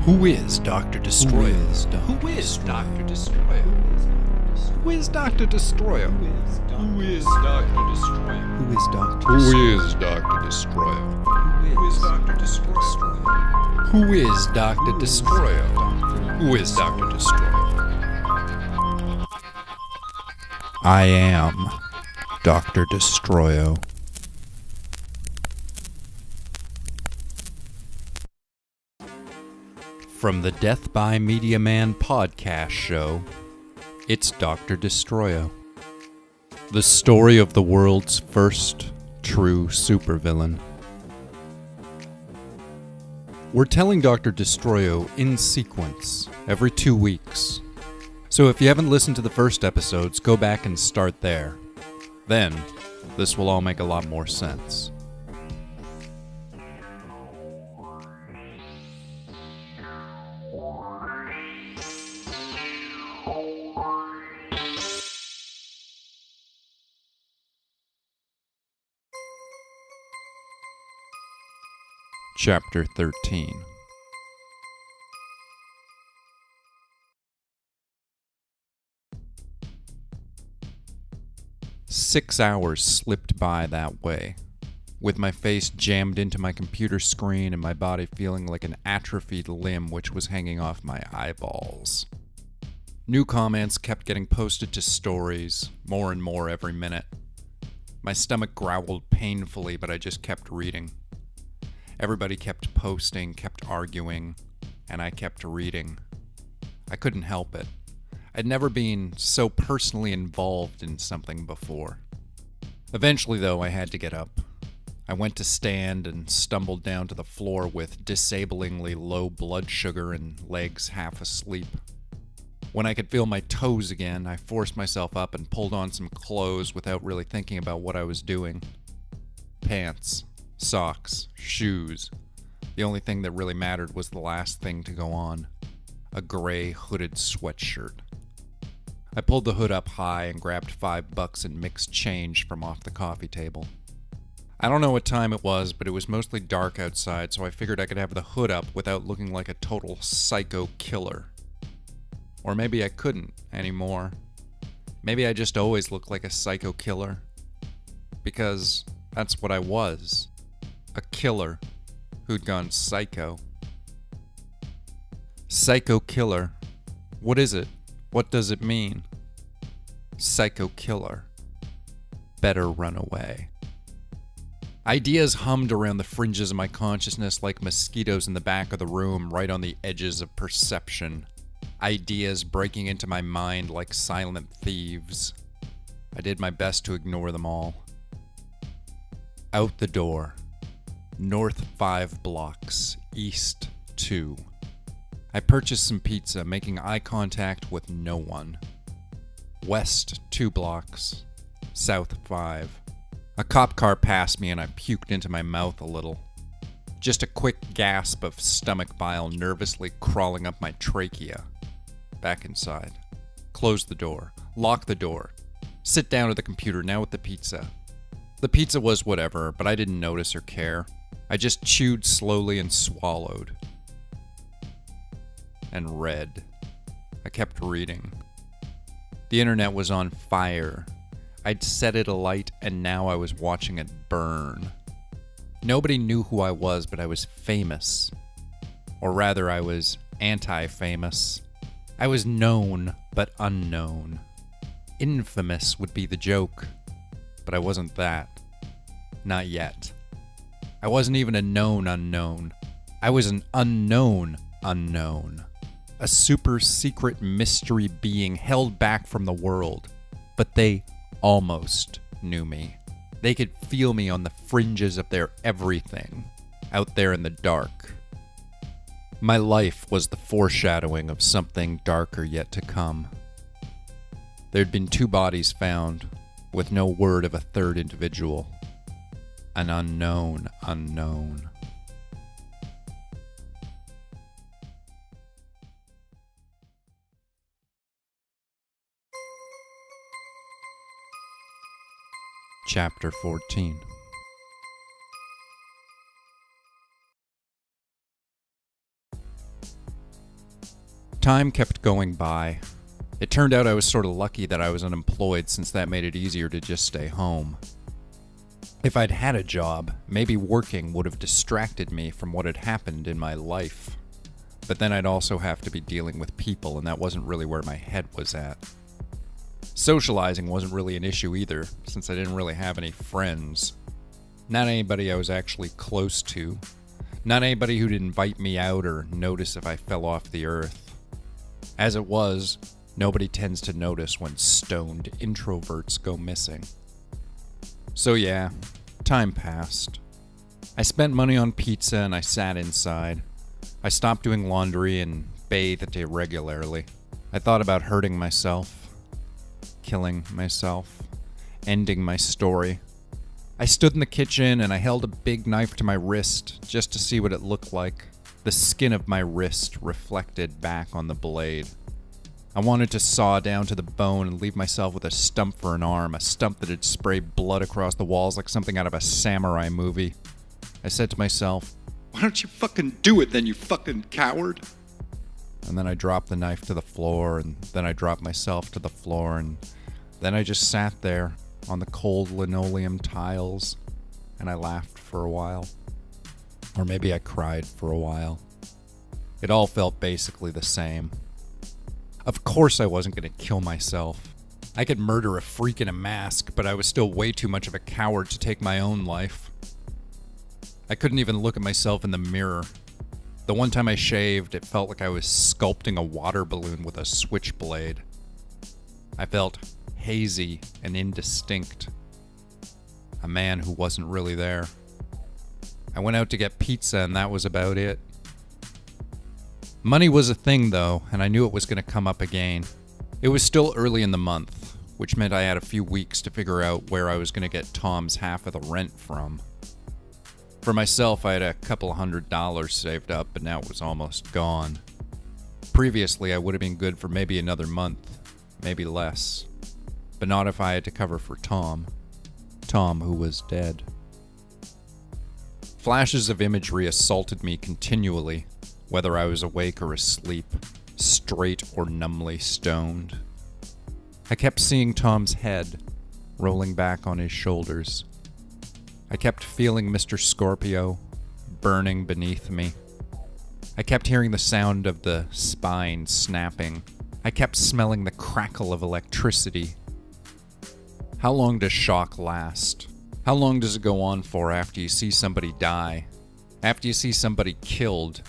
Who is Dr. Destroyo? Who is Dr. Destroyo? Who is Dr. Destroyo? Who is Dr. Destroyo? Who is Dr. Who is Dr. Destroyo? Who is Dr. Destroyo? Who is Dr. Destroyo? Who is Dr. Destroyo? I am Dr. Destroyo. From the Death by Media Man podcast show, it's Dr. Destroyo. The story of the world's first true supervillain. We're telling Dr. Destroyo in sequence every 2 weeks. So if you haven't listened to the first episodes, go back and start there. Then, this will all make a lot more sense. Chapter 13. Six hours slipped by that way, with my face jammed into my computer screen and my body feeling like an atrophied limb which was hanging off my eyeballs. New comments kept getting posted to stories, more and more every minute. My stomach growled painfully, but I just kept reading. Everybody kept posting, kept arguing, and I kept reading. I couldn't help it. I'd never been so personally involved in something before. Eventually, though, I had to get up. I went to stand and stumbled down to the floor with disablingly low blood sugar and legs half asleep. When I could feel my toes again, I forced myself up and pulled on some clothes without really thinking about what I was doing. Pants, socks, shoes. The only thing that really mattered was the last thing to go on. A gray hooded sweatshirt. I pulled the hood up high and grabbed $5 in mixed change from off the coffee table. I don't know what time it was, but it was mostly dark outside, so I figured I could have the hood up without looking like a total psycho killer. Or maybe I couldn't anymore. Maybe I just always looked like a psycho killer. Because that's what I was. A killer who'd gone psycho. Psycho killer. What is it? What does it mean? Psycho killer. Better run away. Ideas hummed around the fringes of my consciousness like mosquitoes in the back of the room, right on the edges of perception. Ideas breaking into my mind like silent thieves. I did my best to ignore them all. Out the door. North 5 blocks, east 2. I purchased some pizza, making eye contact with no one. West 2 blocks, south 5. A cop car passed me and I puked into my mouth a little. Just a quick gasp of stomach bile nervously crawling up my trachea. Back inside. Close the door. Lock the door. Sit down at the computer, now with the pizza. The pizza was whatever, but I didn't notice or care. I just chewed slowly and swallowed. And read. I kept reading. The internet was on fire. I'd set it alight and now I was watching it burn. Nobody knew who I was, but I was famous. Or rather, I was anti-famous. I was known, but unknown. Infamous would be the joke. But I wasn't that. Not yet. I wasn't even a known unknown. I was an unknown unknown. A super secret mystery being held back from the world. But they almost knew me. They could feel me on the fringes of their everything, out there in the dark. My life was the foreshadowing of something darker yet to come. There'd been 2 bodies found, with no word of a third individual. An unknown unknown. Chapter 14. Time kept going by. It turned out I was sort of lucky that I was unemployed, since that made it easier to just stay home. If I'd had a job, maybe working would have distracted me from what had happened in my life. But then I'd also have to be dealing with people, and that wasn't really where my head was at. Socializing wasn't really an issue either, since I didn't really have any friends. Not anybody I was actually close to. Not anybody who'd invite me out or notice if I fell off the earth. As it was, nobody tends to notice when stoned introverts go missing. So yeah, time passed. I spent money on pizza and I sat inside. I stopped doing laundry and bathed irregularly. I thought about hurting myself, killing myself, ending my story. I stood in the kitchen and I held a big knife to my wrist just to see what it looked like. The skin of my wrist reflected back on the blade. I wanted to saw down to the bone and leave myself with a stump for an arm, a stump that had sprayed blood across the walls like something out of a samurai movie. I said to myself, "Why don't you fucking do it then, you fucking coward?" And then I dropped the knife to the floor, and then I dropped myself to the floor, and then I just sat there on the cold linoleum tiles, and I laughed for a while. Or maybe I cried for a while. It all felt basically the same. Of course I wasn't going to kill myself. I could murder a freak in a mask, but I was still way too much of a coward to take my own life. I couldn't even look at myself in the mirror. The one time I shaved, it felt like I was sculpting a water balloon with a switchblade. I felt hazy and indistinct. A man who wasn't really there. I went out to get pizza and that was about it. Money was a thing though, and I knew it was going to come up again. It was still early in the month, which meant I had a few weeks to figure out where I was going to get Tom's half of the rent from. For myself, I had a couple $100 saved up, but now it was almost gone. Previously, I would have been good for maybe another month, maybe less. But not if I had to cover for Tom. Tom, who was dead. Flashes of imagery assaulted me continually, whether I was awake or asleep, straight or numbly stoned. I kept seeing Tom's head rolling back on his shoulders. I kept feeling Mr. Scorpio burning beneath me. I kept hearing the sound of the spine snapping. I kept smelling the crackle of electricity. How long does shock last? How long does it go on for after you see somebody die? After you see somebody killed?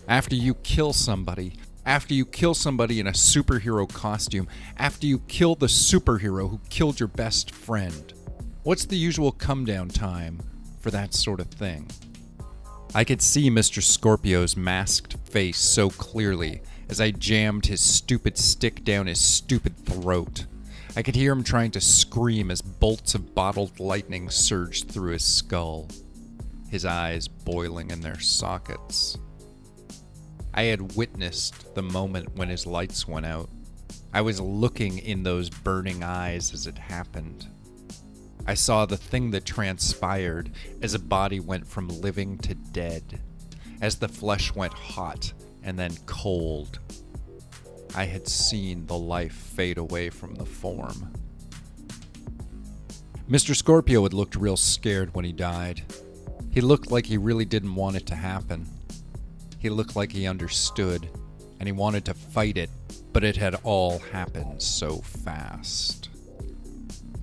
After you kill somebody? After you kill somebody in a superhero costume? After you kill the superhero who killed your best friend? What's the usual come-down time for that sort of thing? I could see Mr. Scorpio's masked face so clearly as I jammed his stupid stick down his stupid throat. I could hear him trying to scream as bolts of bottled lightning surged through his skull, his eyes boiling in their sockets. I had witnessed the moment when his lights went out. I was looking in those burning eyes as it happened. I saw the thing that transpired as a body went from living to dead, as the flesh went hot and then cold. I had seen the life fade away from the form. Mr. Scorpio had looked real scared when he died. He looked like he really didn't want it to happen. He looked like he understood, and he wanted to fight it, but it had all happened so fast.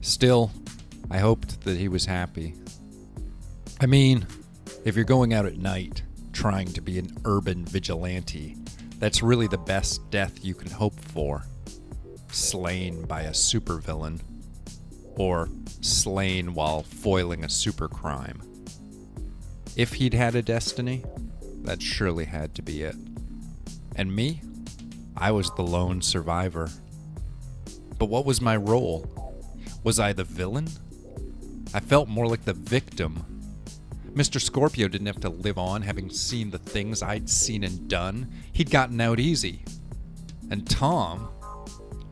Still, I hoped that he was happy. I mean, if you're going out at night, trying to be an urban vigilante, that's really the best death you can hope for. Slain by a supervillain. Or slain while foiling a supercrime. If he'd had a destiny, that surely had to be it. And me? I was the lone survivor. But what was my role? Was I the villain? I felt more like the victim. Mr. Scorpio didn't have to live on having seen the things I'd seen and done. He'd gotten out easy. And Tom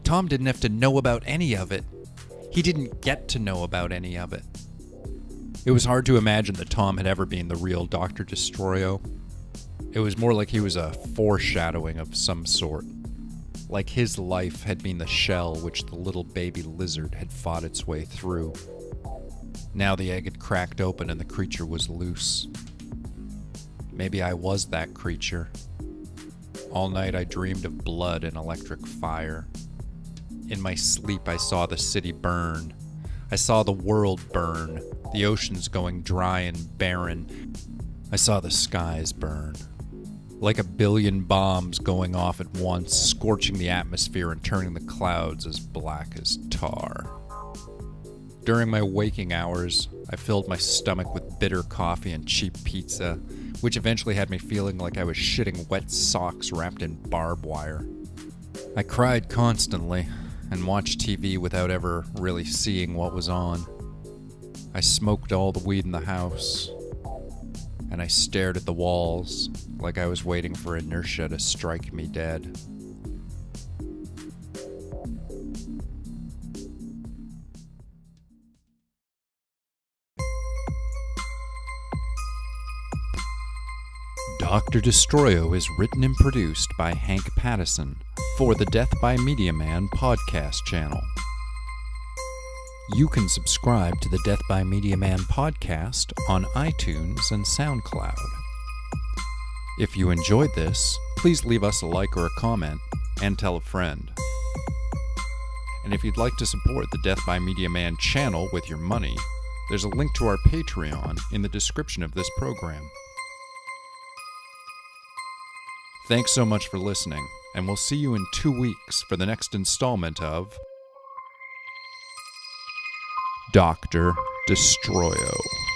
didn't have to know about any of it. He didn't get to know about any of it. It was hard to imagine that Tom had ever been the real Dr. Destroyo. It was more like he was a foreshadowing of some sort. like his life had been the shell which the little baby lizard had fought its way through. Now the egg had cracked open and the creature was loose. Maybe I was that creature. All night I dreamed of blood and electric fire. In my sleep I saw the city burn. I saw the world burn, the oceans going dry and barren. I saw the skies burn. Like a billion bombs going off at once, scorching the atmosphere and turning the clouds as black as tar. During my waking hours, I filled my stomach with bitter coffee and cheap pizza, which eventually had me feeling like I was shitting wet socks wrapped in barbed wire. I cried constantly and watched TV without ever really seeing what was on. I smoked all the weed in the house, and I stared at the walls like I was waiting for inertia to strike me dead. Dr. Destroyo is written and produced by Hank Pattison for the Death by Media Man podcast channel. You can subscribe to the Death by Media Man podcast on iTunes and SoundCloud. If you enjoyed this, please leave us a like or a comment and tell a friend. And if you'd like to support the Death by Media Man channel with your money, there's a link to our Patreon in the description of this program. Thanks so much for listening, and we'll see you in 2 weeks for the next installment of Dr. Destroyo.